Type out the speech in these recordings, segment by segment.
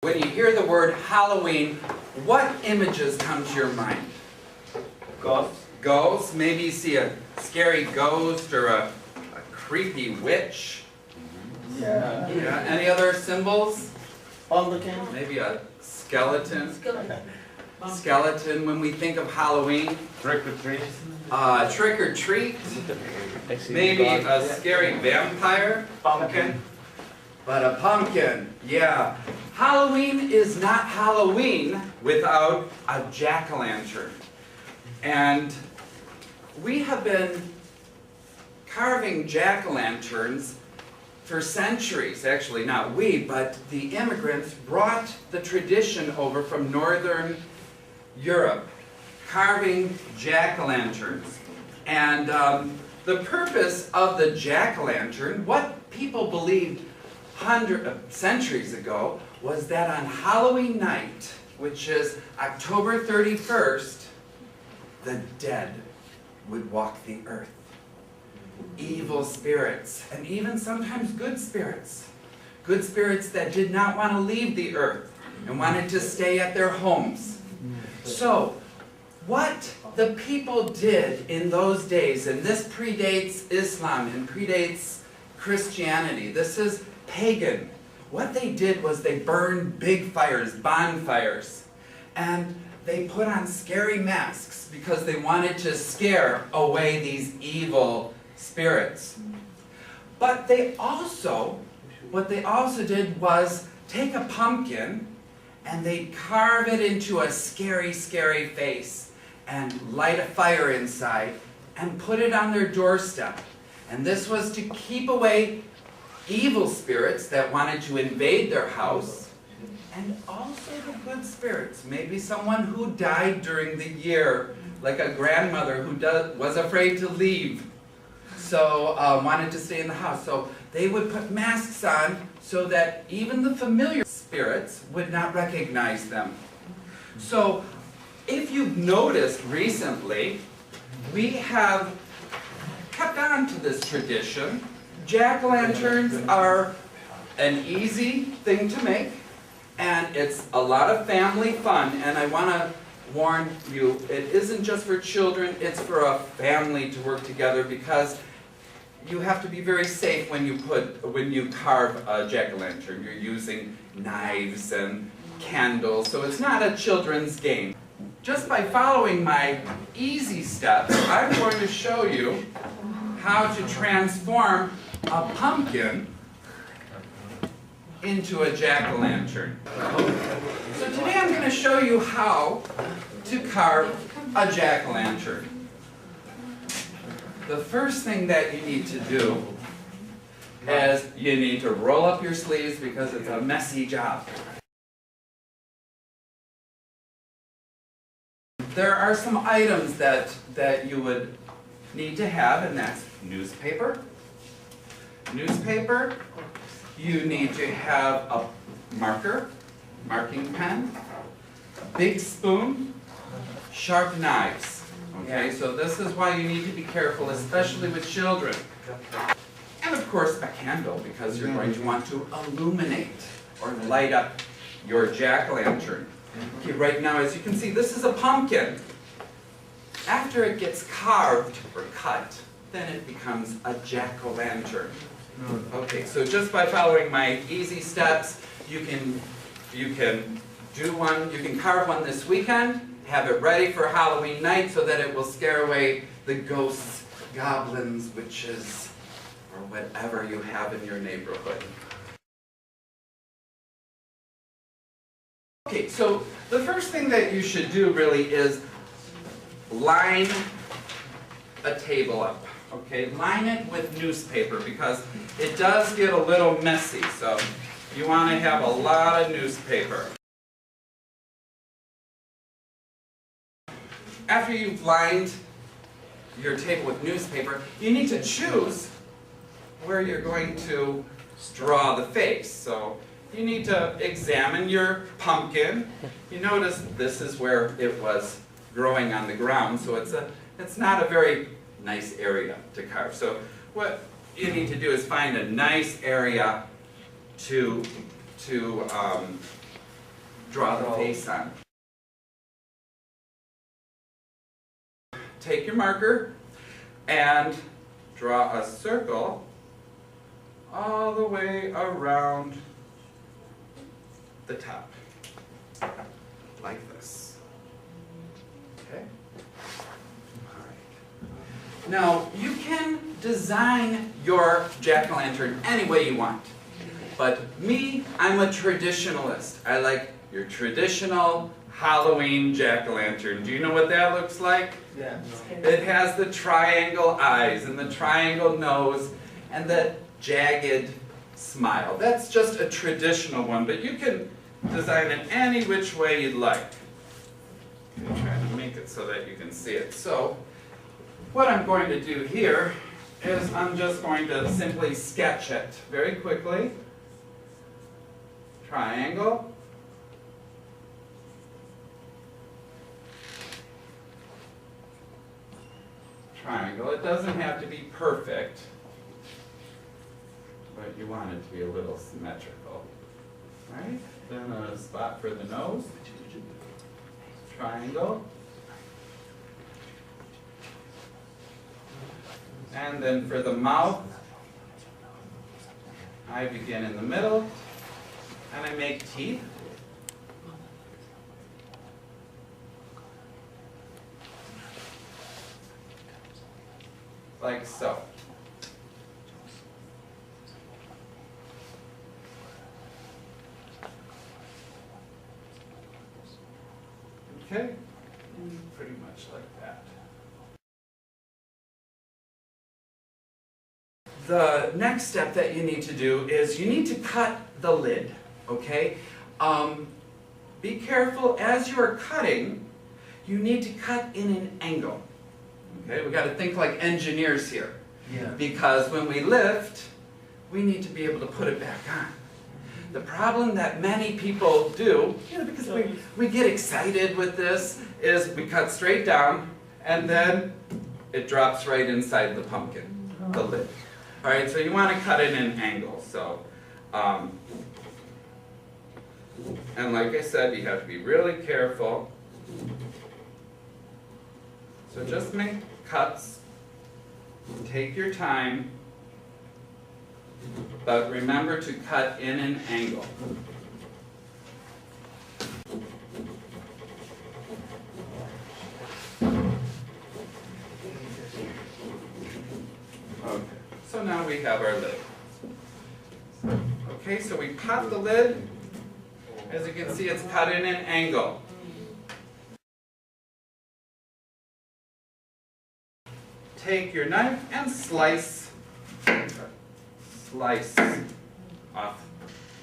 When you hear the word Halloween, what images come to your mind? Ghosts. Ghosts? Maybe you see a scary ghost or a creepy witch. Yeah. Yeah. Any other symbols? Pumpkin. Maybe a skeleton. Skeleton when we think of Halloween. Trick or treat. Trick or treat. Maybe a scary vampire. Pumpkin. But a pumpkin, yeah. Halloween is not Halloween without a jack-o'-lantern. And we have been carving jack-o'-lanterns for centuries. Actually, not we, but the immigrants brought the tradition over from Northern Europe, carving jack-o'-lanterns. And the purpose of the jack-o'-lantern, what people believed centuries ago, was that on Halloween night, which is October 31st, the dead would walk the earth. Evil spirits, and even sometimes good spirits. Good spirits that did not want to leave the earth and wanted to stay at their homes. So, what the people did in those days, and this predates Islam and predates Christianity, this is pagan. What they did was they burned big fires, bonfires, and they put on scary masks because they wanted to scare away these evil spirits. But what they also did was take a pumpkin and they'd carve it into a scary, scary face and light a fire inside and put it on their doorstep. And this was to keep away evil spirits that wanted to invade their house, and also the good spirits. Maybe someone who died during the year, like a grandmother who was afraid to leave, so wanted to stay in the house. So they would put masks on so that even the familiar spirits would not recognize them. So if you've noticed recently, we have kept on to this tradition. Jack-o'-lanterns are an easy thing to make, and it's a lot of family fun, and I want to warn you, it isn't just for children, it's for a family to work together, because you have to be very safe when you carve a jack-o'-lantern. You're using knives and candles, so it's not a children's game. Just by following my easy steps, I'm going to show you how to transform a pumpkin into a jack-o'-lantern. So today I'm going to show you how to carve a jack-o'-lantern. The first thing that you need to do is you need to roll up your sleeves because it's a messy job. There are some items that you would need to have, and that's newspaper. You need to have a marker, marking pen, a big spoon, sharp knives. Okay, so this is why you need to be careful, especially with children. And of course a candle, because you're going to want to illuminate or light up your jack-o'-lantern. Okay, right now, as you can see, this is a pumpkin. After it gets carved or cut, then it becomes a jack-o'-lantern. Okay, so just by following my easy steps, you can carve one this weekend, have it ready for Halloween night so that it will scare away the ghosts, goblins, witches, or whatever you have in your neighborhood. Okay, so the first thing that you should do really is line a table up. Okay, line it with newspaper because it does get a little messy, so you want to have a lot of newspaper. After you've lined your table with newspaper, you need to choose where you're going to draw the face. So you need to examine your pumpkin. You notice this is where it was growing on the ground, so it's not a very nice area to carve. So what you need to do is find a nice area to draw the face on. Take your marker and draw a circle all the way around the top, like this. Okay? All right. Now, you can design your jack-o'-lantern any way you want. But me, I'm a traditionalist. I like your traditional Halloween jack-o'-lantern. Do you know what that looks like? Yeah. It has the triangle eyes and the triangle nose and the jagged smile. That's just a traditional one, but you can design it any which way you'd like. I'm trying to make it so that you can see it. So, what I'm going to do here is I'm just going to simply sketch it very quickly. Triangle. Triangle. It doesn't have to be perfect, but you want it to be a little symmetrical. Right? Then a spot for the nose. Triangle. And then for the mouth, I begin in the middle, and I make teeth. Like so. Okay, pretty much like that. The next step that you need to do is you need to cut the lid, okay? Be careful as you are cutting, you need to cut in an angle. Okay, we got to think like engineers here. Yeah. Because when we lift, we need to be able to put it back on. The problem that many people do, because we get excited with this, is we cut straight down and then it drops right inside the pumpkin, the lid. All right, so you want to cut it in an angle. So, and like I said, you have to be really careful. So just make cuts, take your time, but remember to cut in an angle. Okay, so now we have our lid. Okay, so we pop the lid. As you can see, it's cut in an angle. Take your knife and slice off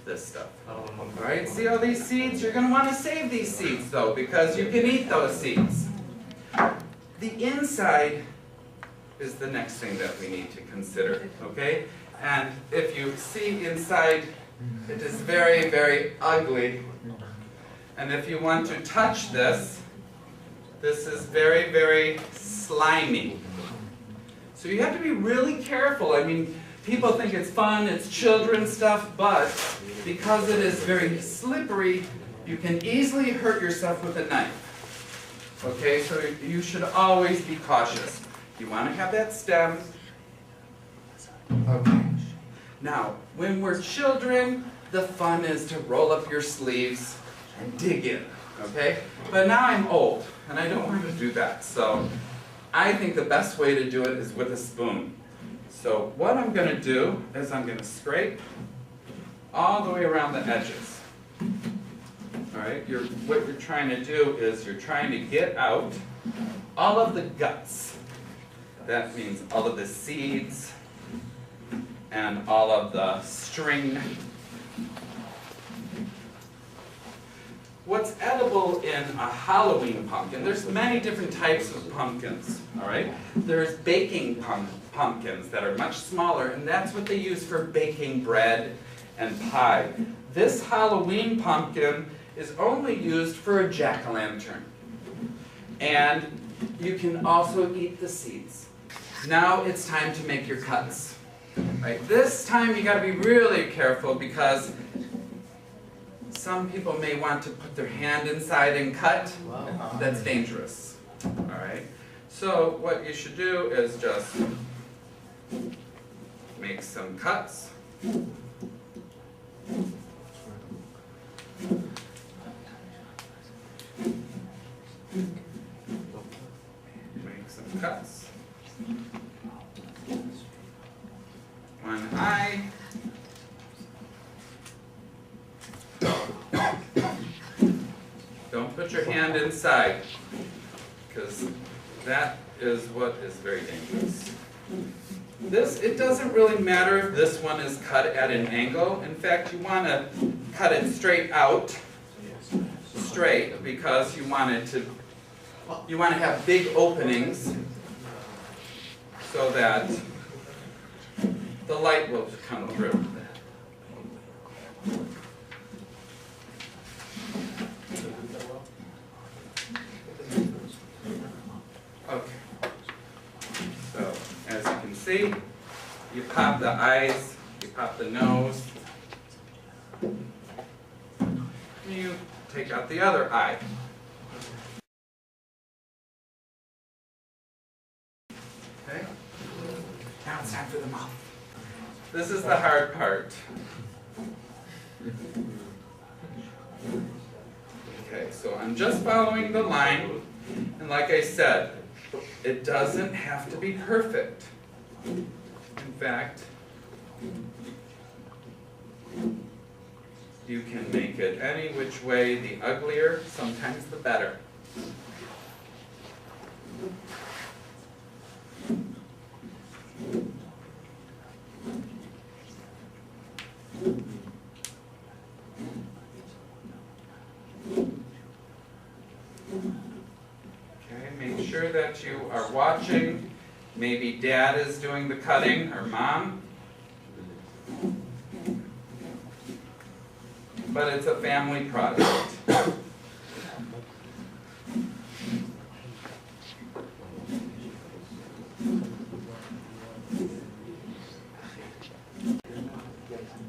this stuff. Alright, see all these seeds? You're going to want to save these seeds though, because you can eat those seeds. The inside is the next thing that we need to consider, okay? And if you see inside, it is very, very ugly. And if you want to touch this, this is very, very slimy. So you have to be really careful. I mean, people think it's fun, it's children's stuff, but because it is very slippery, you can easily hurt yourself with a knife. Okay, so you should always be cautious. You want to have that stem. Okay. Now, when we're children, the fun is to roll up your sleeves and dig in. Okay? But now I'm old, and I don't want to do that. So I think the best way to do it is with a spoon. So what I'm going to do is I'm going to scrape all the way around the edges. All right? What you're trying to do is you're trying to get out all of the guts. That means all of the seeds and all of the string. What's edible in a Halloween pumpkin? There's many different types of pumpkins, all right? There's baking pumpkins that are much smaller, and that's what they use for baking bread and pie. This Halloween pumpkin is only used for a jack-o'-lantern. And you can also eat the seeds. Now it's time to make your cuts. Right? This time you got to be really careful because some people may want to put their hand inside and cut. Wow. That's dangerous. Alright? So what you should do is just make some cuts. Make some cuts. One eye. Don't put your hand inside, because that is what is very dangerous. This, it doesn't really matter if this one is cut at an angle. In fact, you want to cut it straight out, straight, because you want it to, you want to have big openings so that the light will come through. Okay. So, as you can see, you pop the eyes, you pop the nose, you take out the other eye. Okay? Now it's time for the mouth. This is the hard part. Okay, so I'm just following the line, and like I said, it doesn't have to be perfect. In fact, you can make it any which way, the uglier, sometimes the better. Okay, make sure that you are watching. Maybe dad is doing the cutting, or mom. But it's a family project.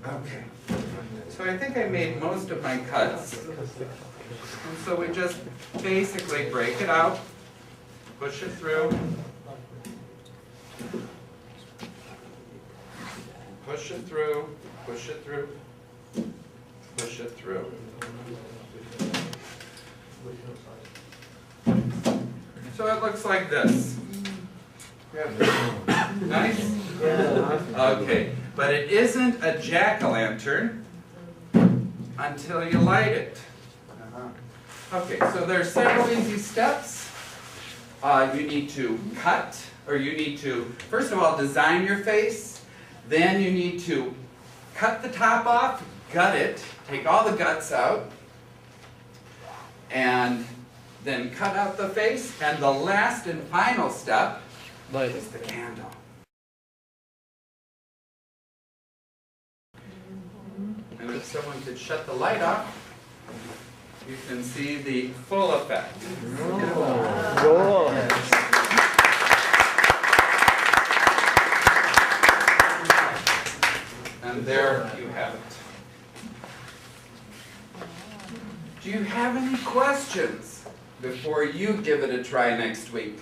Okay, so I think I made most of my cuts. And so we just basically break it out, push it through, push it through, push it through, push it through. So it looks like this. Nice? Okay, but it isn't a jack-o'-lantern until you light it. Okay, so there are several easy steps. You need to cut, or you need to, first of all, design your face. Then you need to cut the top off, gut it, take all the guts out, and then cut out the face. And the last and final step is the candle. And if someone could shut the light off, you can see the full effect. And there you have it. Do you have any questions before you give it a try next week?